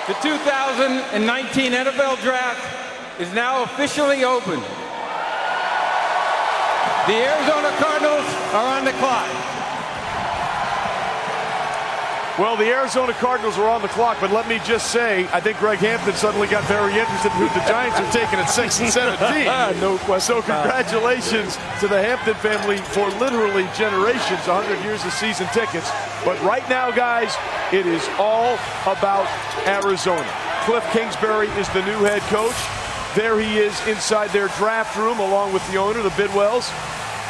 The 2019 NFL Draft is now officially open. The Arizona Cardinals are on the clock. Well, the Arizona Cardinals are on the clock, but let me just say, I think Greg Hampton suddenly got very interested in who the Giants are taking at 6 and 17. No question. So congratulations to the Hampton family for literally generations, 100 years of season tickets. But right now, guys, it is all about Arizona. Cliff Kingsbury is the new head coach. There he is inside their draft room along with the owner, the Bidwells.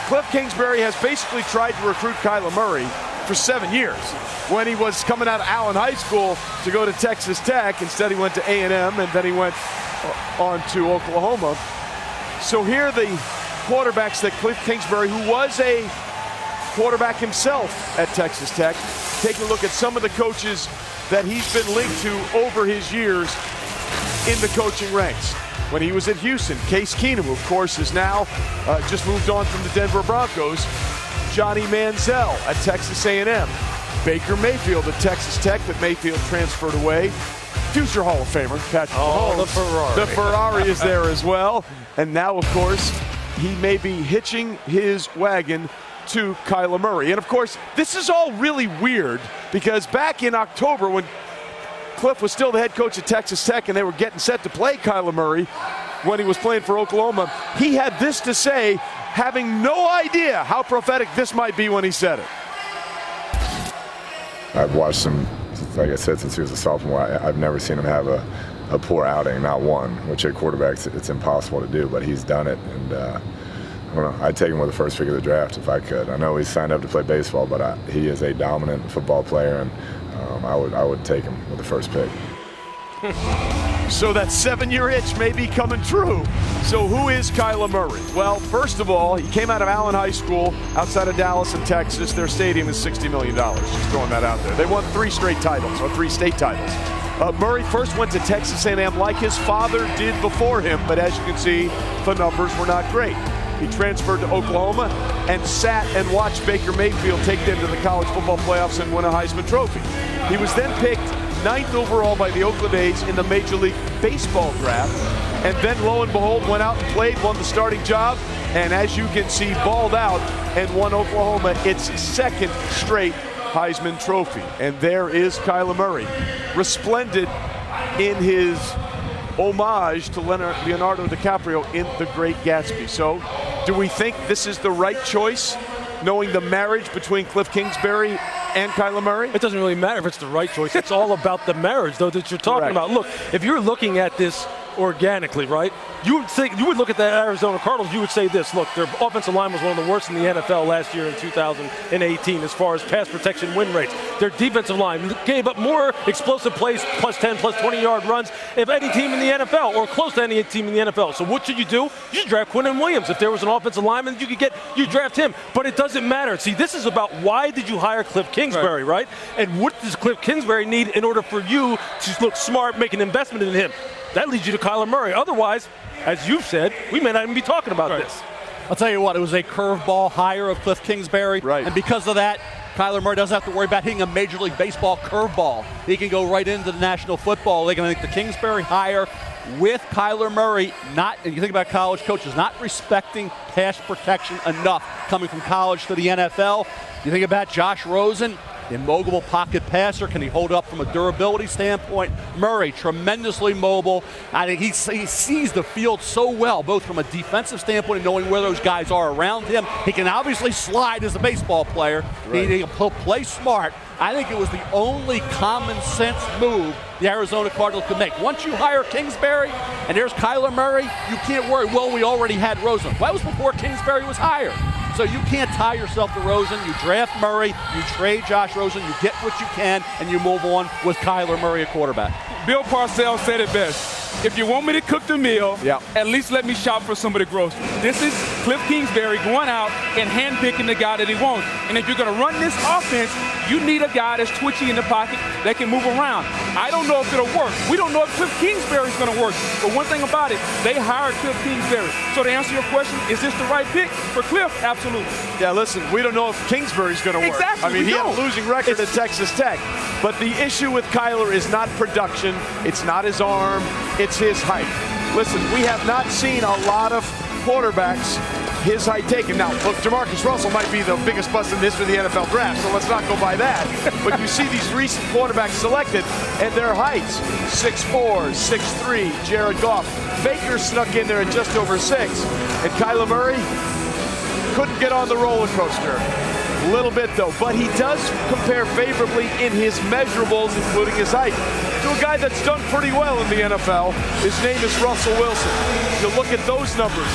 Cliff Kingsbury has basically tried to recruit Kyler Murray for 7 years. When he was coming out of Allen High School to go to Texas Tech, instead he went to A&M, and then he went on to Oklahoma. So here are the quarterbacks that Cliff Kingsbury, who was a quarterback himself at Texas Tech, take a look at some of the coaches that he's been linked to over his years in the coaching ranks. When he was at Houston, Case Keenum, who of course is now just moved on from the Denver Broncos. Johnny Manziel at Texas A&M. Baker Mayfield at Texas Tech, but Mayfield transferred away. Future Hall of Famer, Patrick Mahomes. The Ferrari. The Ferrari is there as well. And now, of course, he may be hitching his wagon to Kyler Murray. And, of course, this is all really weird because back in October when Cliff was still the head coach at Texas Tech and they were getting set to play Kyler Murray when he was playing for Oklahoma, he had this to say, having no idea how prophetic this might be when he said it. I've watched him, like I said, since he was a sophomore. I've never seen him have a poor outing, not one, which at quarterbacks it's impossible to do, but he's done it. And I don't know, I'd take him with the first pick of the draft if I could. I know he's signed up to play baseball, but he is a dominant football player, and I would take him with the first pick. So that 7-year itch may be coming true. So who is Kyler Murray? Well, first of all, he came out of Allen High School outside of Dallas in Texas. Their stadium is $60 million, just throwing that out there. They won 3 straight titles, or 3 state titles. Murray first went to Texas A&M like his father did before him, but as you can see, the numbers were not great. He transferred to Oklahoma and sat and watched Baker Mayfield take them to the college football playoffs and win a Heisman Trophy. He was then picked 9th overall by the Oakland A's in the Major League Baseball draft, and then lo and behold went out and played, won the starting job, and as you can see, balled out and won Oklahoma its 2nd straight Heisman Trophy. And there is Kyler Murray, resplendent in his homage to Leonardo DiCaprio in The Great Gatsby. So, do we think this is the right choice, knowing the marriage between Cliff Kingsbury and Kyler Murray? It doesn't really matter if it's the right choice. It's all about the marriage, though, that you're talking about. Look, if you're looking at this organically, right, you would look at the Arizona Cardinals, you would say this, look, their offensive line was one of the worst in the NFL last year in 2018 as far as pass protection win rates. Their defensive line gave up more explosive plays, plus 10, plus 20-yard runs, if any team in the NFL, or close to any team in the NFL. So what should you do? You should draft Quinnen Williams. If there was an offensive lineman you draft him. But it doesn't matter. See, this is about why did you hire Cliff Kingsbury, right? And what does Cliff Kingsbury need in order for you to look smart, make an investment in him? That leads you to Kyler Murray. Otherwise, as you've said, we may not even be talking about this. I'll tell you what, it was a curveball hire of Cliff Kingsbury. Right. And because of that, Kyler Murray doesn't have to worry about hitting a Major League Baseball curveball. He can go right into the National Football League. And I think the Kingsbury hire with Kyler Murray, and you think about college coaches, not respecting pass protection enough coming from college to the NFL. You think about Josh Rosen, immobile pocket passer. Can he hold up from a durability standpoint? Murray, tremendously mobile. I think he sees the field so well, both from a defensive standpoint and knowing where those guys are around him. He can obviously slide as a baseball player. Right. He'll play smart. I think it was the only common sense move the Arizona Cardinals could make. Once you hire Kingsbury and there's Kyler Murray, you can't worry, well, we already had Rosen. That was before Kingsbury was hired. So you can't tie yourself to Rosen. You draft Murray, you trade Josh Rosen, you get what you can, and you move on with Kyler Murray at quarterback. Bill Parcells said it best. If you want me to cook the meal, at least let me shop for some of the groceries. This is Cliff Kingsbury going out and handpicking the guy that he wants. And if you're going to run this offense, You need a guy that's twitchy in the pocket that can move around. I don't know if it'll work. We don't know if Cliff Kingsbury's going to work. But one thing about it, they hired Cliff Kingsbury. So to answer your question, is this the right pick for Cliff? Absolutely. Yeah, listen, we don't know if Kingsbury's going to work. Exactly, I mean, we he had a don't. losing record at Texas Tech. But the issue with Kyler is not production. It's not his arm. It's his height. Listen, we have not seen a lot of quarterbacks his height taken. Now, look, Jamarcus Russell might be the biggest bust in the history of the NFL draft, so let's not go by that. But you see these recent quarterbacks selected, and their heights, 6'4", 6'3", Jared Goff. Baker snuck in there at just over 6. And Kyler Murray couldn't get on the roller coaster. A little bit, though. But he does compare favorably in his measurables, including his height, to a guy that's done pretty well in the NFL. His name is Russell Wilson. You look at those numbers.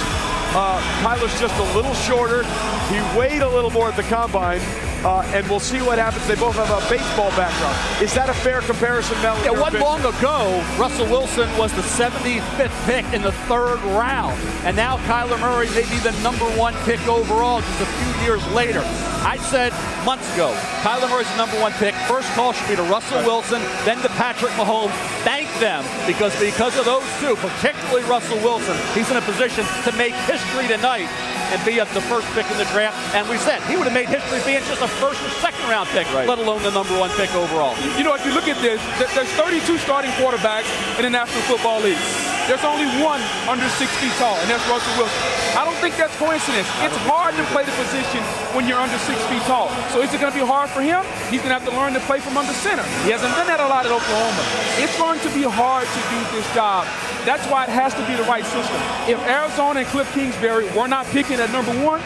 Kyler's just a little shorter. He weighed a little more at the combine, and we'll see what happens. They both have a baseball background. Is that a fair comparison, Mel? Yeah, one long ago, Russell Wilson was the 75th pick in the 3rd round, and now Kyler Murray may be the #1 pick overall just a few years later. I said months ago, Kyler Murray's the #1 pick. First call should be to Russell Wilson, then to Patrick Mahomes. Thank them, because of those two, particularly Russell Wilson, he's in a position to make history tonight and be the first pick in the draft. And we said he would have made history being just a 1st or 2nd round pick, let alone the #1 pick overall. You know, if you look at this, there's 32 starting quarterbacks in the National Football League. There's only one under 6 feet tall, and that's Russell Wilson. I don't think that's coincidence. It's hard to play the position when you're under 6 feet tall. So is it going to be hard for him? He's going to have to learn to play from under center. He hasn't done that a lot at Oklahoma. It's going to be hard to do this job. That's why it has to be the right system. If Arizona and Cliff Kingsbury were not picking at #1,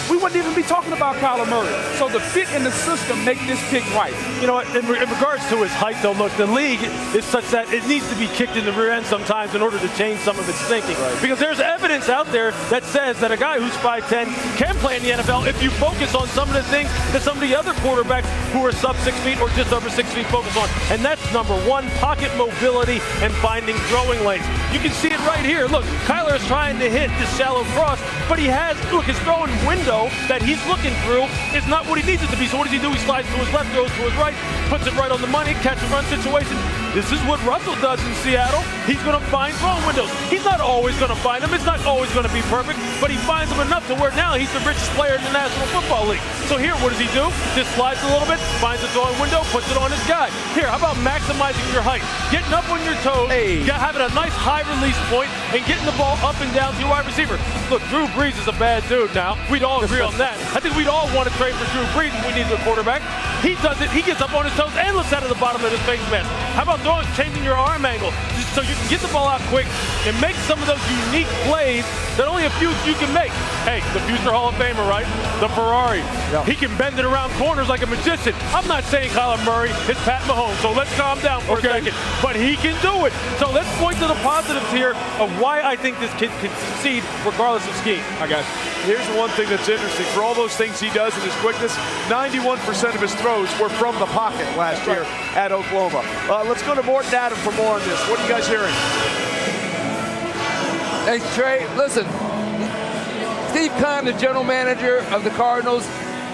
we wouldn't even be talking about Kyler Murray. So the fit in the system make this pick right. You know what, in regards to his height, though, look, the league is such that it needs to be kicked in the rear end sometimes in order to change some of its thinking. Because there's evidence out there that says that a guy who's 5'10" can play in the NFL if you focus on some of the things that some of the other quarterbacks who are sub 6 feet or just over 6 feet focus on. And that's #1, pocket mobility and finding throwing lanes. You can see it right here. Look, Kyler is trying to hit this shallow cross, but he has, look, his throwing window that he's looking through is not what he needs it to be. So what does he do? He slides to his left, throws to his right, puts it right on the money, catch and run situation. This is what Russell does in Seattle. He's going to find throwing windows. He's not always going to find them. It's not always going to be perfect, but he finds them enough to where now he's the richest player in the National Football League. So here, what does he do? Just slides a little bit, finds a throwing window, puts it on his guy. Here, how about maximizing your height? Getting up on your toes, having a nice high release point, and getting the ball up and down to your wide receiver. Look, Drew Brees is a bad dude now. We'd all agree on that. I think we'd all want to trade for Drew Brees if we needed a quarterback. He does it. He gets up on his toes and looks out of the bottom of his face mask. How about changing your arm angle just so you can get the ball out quick and make some of those unique plays that only a few you can make? Hey, the future Hall of Famer, right? The Ferrari. Yeah. He can bend it around corners like a magician. I'm not saying Kyler Murray is Pat Mahomes, so let's calm down for a second. But he can do it. So let's point to the positives here of why I think this kid can succeed regardless of scheme. I got you. Here's one thing that's interesting. For all those things he does in his quickness, 91% of his throws were from the pocket last year at Oklahoma. Let's go to Morton Adam for more on this. What are you guys hearing? Thanks, Trey. Listen, Steve Keim, the general manager of the Cardinals,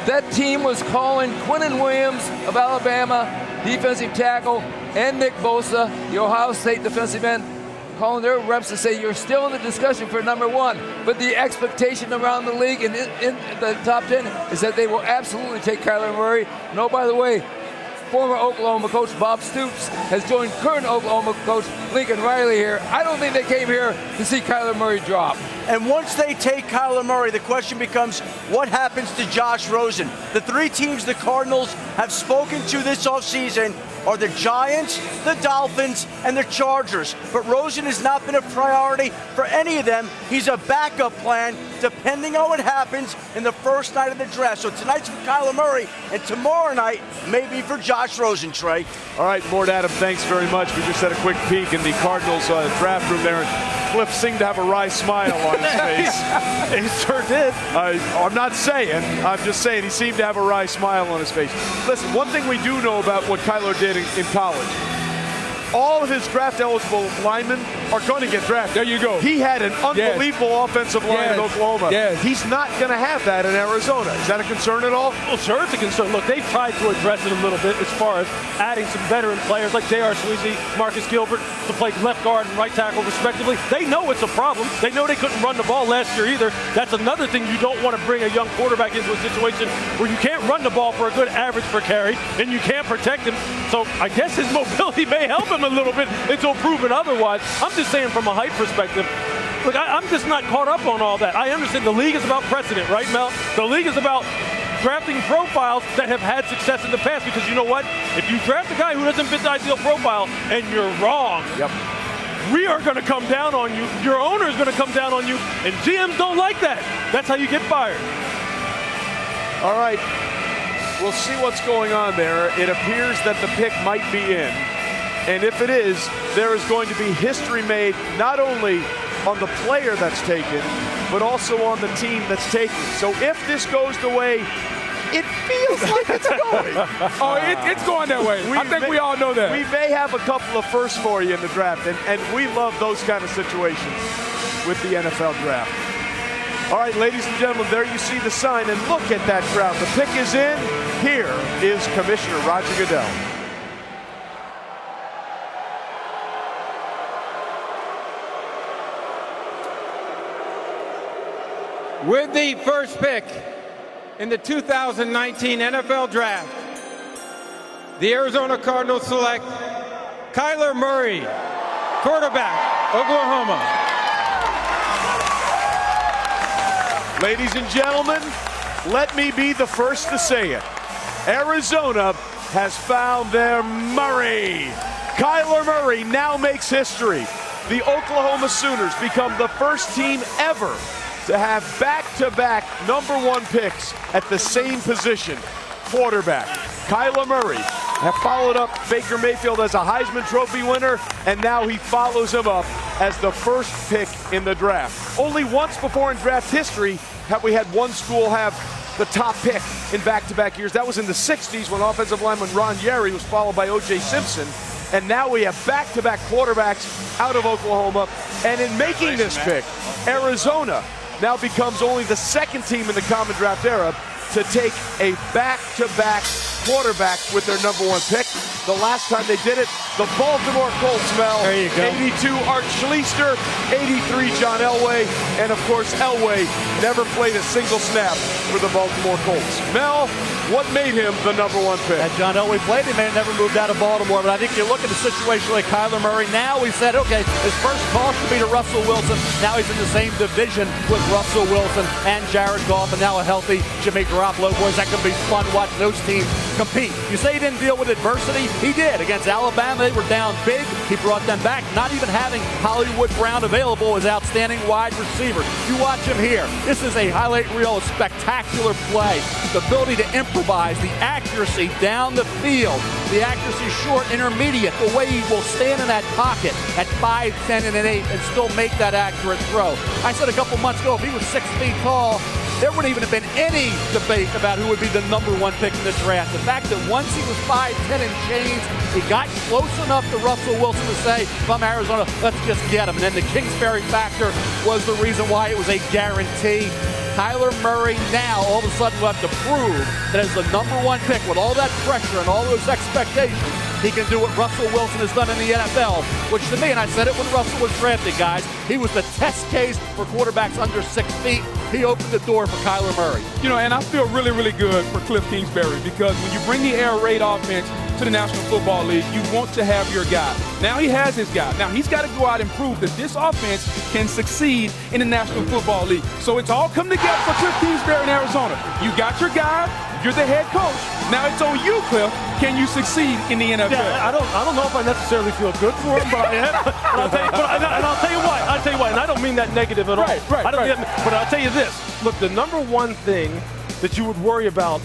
that team was calling Quinnen Williams of Alabama, defensive tackle, and Nick Bosa, the Ohio State defensive end, calling their reps to say you're still in the discussion for #1. But the expectation around the league and in the top 10 is that they will absolutely take Kyler Murray. And oh, by the way, former Oklahoma coach Bob Stoops has joined current Oklahoma coach Lincoln Riley here. I don't think they came here to see Kyler Murray drop. And once they take Kyler Murray, the question becomes, what happens to Josh Rosen? The 3 teams the Cardinals have spoken to this offseason are the Giants, the Dolphins, and the Chargers. But Rosen has not been a priority for any of them. He's a backup plan, depending on what happens in the first night of the draft. So tonight's for Kyler Murray, and tomorrow night maybe for Josh Rosen, Trey. All right, Mort Adam, thanks very much. We just had a quick peek in the Cardinals draft room there. Cliff seemed to have a wry smile on his face. He sure did. I'm not saying. I'm just saying he seemed to have a wry smile on his face. Listen, one thing we do know about what Kyler did in college, all of his draft-eligible linemen are going to get drafted. There you go. He had an unbelievable offensive line in Oklahoma. Yes. He's not going to have that in Arizona. Is that a concern at all? Well, sure, it's a concern. Look, they've tried to address it a little bit as far as adding some veteran players like J.R. Sweezy, Marcus Gilbert to play left guard and right tackle respectively. They know it's a problem. They know they couldn't run the ball last year either. That's another thing. You don't want to bring a young quarterback into a situation where you can't run the ball for a good average per carry and you can't protect him. So I guess his mobility may help him a little bit until proven otherwise. I'm just saying from a height perspective, look, I'm just not caught up on all that. I understand the league is about precedent, right, Mel? The league is about drafting profiles that have had success in the past, because you know what? If you draft a guy who doesn't fit the ideal profile and you're wrong, we are going to come down on you. Your owner is going to come down on you, and GMs don't like that. That's how you get fired. All right. We'll see what's going on there. It appears that the pick might be in. And if it is, there is going to be history made not only on the player that's taken, but also on the team that's taken. So if this goes the way it feels like it's going. It's going that way. I think we all know that. We may have a couple of firsts for you in the draft, and we love those kind of situations with the NFL draft. All right, ladies and gentlemen, there you see the sign, and look at that crowd. The pick is in. Here is Commissioner Roger Goodell. With the first pick in the 2019 NFL Draft, the Arizona Cardinals select Kyler Murray, quarterback, Oklahoma. Ladies and gentlemen, let me be the first to say it. Arizona has found their Murray. Kyler Murray now makes history. The Oklahoma Sooners become the first team ever to have back-to-back #1 picks at the same position, quarterback. Kyler Murray have followed up Baker Mayfield as a Heisman Trophy winner, and now he follows him up as the first pick in the draft. Only once before in draft history have we had one school have the top pick in back-to-back years. That was in the 60s when offensive lineman Ron Yary was followed by O.J. Simpson. And now we have back-to-back quarterbacks out of Oklahoma. And in making this pick, Arizona now becomes only the second team in the common draft era to take a back-to-back quarterback with their #1 pick. The last time they did it, the Baltimore Colts, Mel. There you go. 82 Art Schlichter, 83 John Elway, and of course Elway never played a single snap for the Baltimore Colts. Mel, what made him the #1 pick? And John Elway played him and never moved out of Baltimore, but I think you look at a situation like Kyler Murray. Now we said, okay, his first call should be to Russell Wilson. Now he's in the same division with Russell Wilson and Jared Goff, and now a healthy Jimmy Garoppolo. Boys, that can be fun watching those teams compete. You say he didn't deal with adversity? He did. Against Alabama, they were down big. He brought them back. Not even having Hollywood Brown available as outstanding wide receiver. You watch him here. This is a highlight reel, a spectacular play. The ability to improvise, the accuracy down the field, the accuracy short, intermediate, the way he will stand in that pocket at 5, 10, and an 8 and still make that accurate throw. I said a couple months ago, if he was 6 feet tall, there wouldn't even have been any debate about who would be the #1 pick in this draft. The fact that once he was 5'10" and change, he got close enough to Russell Wilson to say, from Arizona, let's just get him. And then the Kingsbury factor was the reason why it was a guarantee. Kyler Murray now all of a sudden will have to prove that as the #1 pick with all that pressure and all those expectations, he can do what Russell Wilson has done in the NFL, which to me, and I said it when Russell was drafted, guys, he was the test case for quarterbacks under 6 feet. He opened the door for Kyler Murray. You know, and I feel really, really good for Cliff Kingsbury, because when you bring the air raid offense to the National Football League, you want to have your guy. Now he has his guy. Now he's got to go out and prove that this offense can succeed in the National Football League. So it's all come together for Cliff Kingsbury in Arizona. You got your guy. You're the head coach. Now it's on you, Cliff. Can you succeed in the NFL? Yeah, I don't know if I necessarily feel good for him, but I am. I'll tell you why. And I don't mean that negative at all. Right. But I'll tell you this. Look, the #1 thing that you would worry about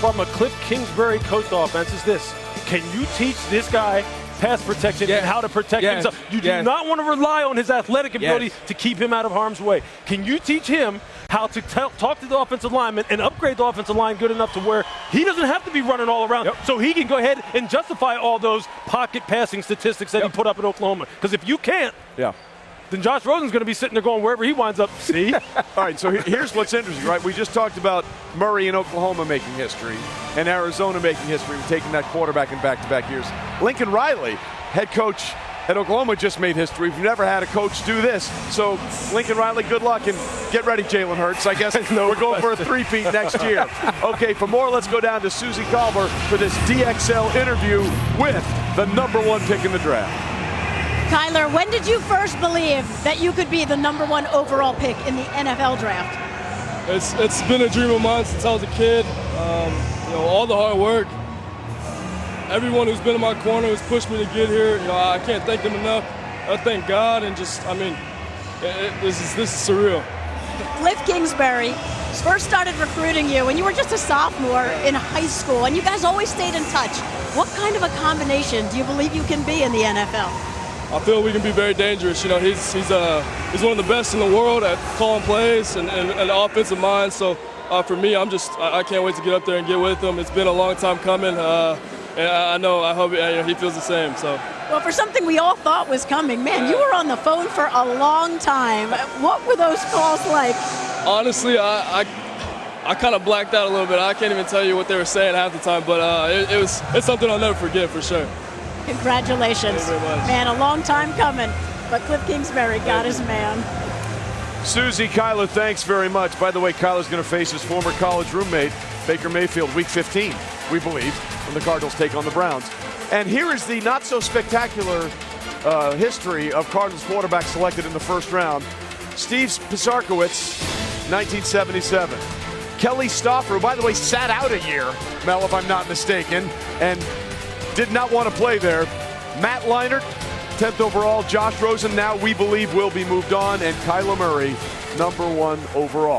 from a Cliff Kingsbury coached offense is this: can you teach this guy pass protection and how to protect himself. You do not want to rely on his athletic ability to keep him out of harm's way. Can you teach him how to talk to the offensive lineman and upgrade the offensive line good enough to where he doesn't have to be running all around, so he can go ahead and justify all those pocket passing statistics that he put up in Oklahoma? Because if you can't, then Josh Rosen's going to be sitting there going, wherever he winds up, see? All right, so here's what's interesting, right? We just talked about Murray in Oklahoma making history and Arizona making history with taking that quarterback in back-to-back years. Lincoln Riley, head coach at Oklahoma, just made history. We've never had a coach do this. So, Lincoln Riley, good luck, and get ready, Jalen Hurts. I guess we're going for a three-peat next year. Okay, for more, let's go down to Susie Colbert for this DXL interview with the #1 pick in the draft. Kyler, when did you first believe that you could be the #1 overall pick in the NFL draft? It's been a dream of mine since I was a kid. All the hard work, everyone who's been in my corner who's pushed me to get here. I can't thank them enough. I thank God, and this is surreal. Cliff Kingsbury first started recruiting you when you were just a sophomore in high school, and you guys always stayed in touch. What kind of a combination do you believe you can be in the NFL? I feel we can be very dangerous. He's one of the best in the world at calling plays and the offensive mind. So for me, I can't wait to get up there and get with him. It's been a long time coming, and I hope he feels the same. So. Well, for something we all thought was coming, man, you were on the phone for a long time. What were those calls like? Honestly, I kind of blacked out a little bit. I can't even tell you what they were saying half the time, but it's something I'll never forget for sure. Congratulations. Thank you very much. Man, a long time coming, but Cliff Kingsbury got his man. Susie, Kyler, thanks very much. By the way, Kyler's going to face his former college roommate, Baker Mayfield, Week 15, we believe, when the Cardinals take on the Browns. And here is the not-so-spectacular history of Cardinals quarterback selected in the first round. Steve Pisarkowitz, 1977. Kelly Stauffer, who, by the way, sat out a year, Mel, if I'm not mistaken, and did not want to play there. Matt Leinart, 10th overall. Josh Rosen, now we believe will be moved on. And Kyler Murray, #1 overall.